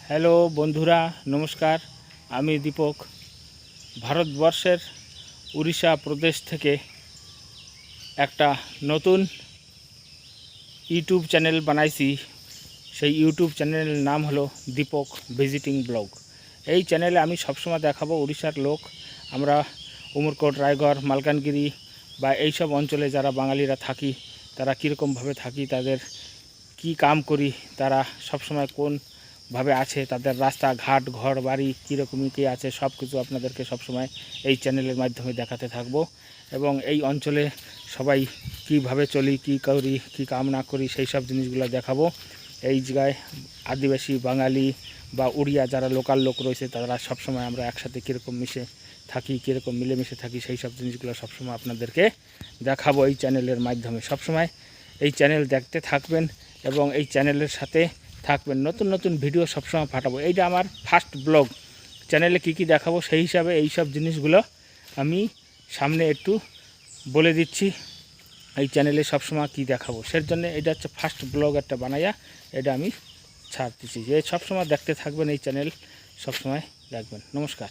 Hello বন্ধুরা, নমস্কার। আমি দীপক ভারতবর্ষের উড়িষ্যা প্রদেশ থেকে একটা নতুন ইউটিউব চ্যানেল বানাইছি। সেই ইউটিউব চ্যানেলের নাম হলো দীপক ভিজিটিং ব্লগ। এই চ্যানেলে আমি সবসময় দেখাবো উড়িষ্যার লোক, আমরা উমরকোট, রায়গড়, মালকানগিরি বা এইসব অঞ্চলে যারা বাঙালিরা থাকি, তারা কীরকমভাবে থাকি, তাদের কি কাম করি, তারা সবসময় কোনভাবে আছে, তাদের রাস্তাঘাট, ঘর বাড়ি কীরকমই কী আছে, সব কিছু আপনাদেরকে সবসময় এই চ্যানেলের মাধ্যমে দেখাতে থাকবো। এবং এই অঞ্চলে সবাই কিভাবে চলি, কি করি, কি কাম না করি, সেই সব জিনিসগুলো দেখাবো। এই জায়গায় আদিবাসী, বাঙালি বা উড়িয়া যারা লোকাল লোক রয়েছে, তারা সবসময় আমরা একসাথে কীরকম মিশে থাকি, কীরকম মিলেমিশে থাকি, সেই সব জিনিসগুলো সবসময় আপনাদেরকে দেখাবো এই চ্যানেলের মাধ্যমে। সবসময় এই চ্যানেল দেখতে থাকবেন এবং এই চ্যানেলের সাথে থাকবেন। নতুন নতুন ভিডিও সবসময় পাঠাবো। এইটা আমার ফার্স্ট ব্লগ। চ্যানেলে কি কি দেখাবো সেই হিসাবে এই সব জিনিসগুলো আমি সামনে একটু বলে দিচ্ছি। এই চ্যানেলে সবসময় কি দেখাবো, সের জন্য এটা হচ্ছে ফার্স্ট ব্লগ একটা বানাইয়া এটা আমি ছাড়তেছি, যে সবসময় দেখতে থাকবেন, এই চ্যানেল সবসময় দেখবেন। নমস্কার।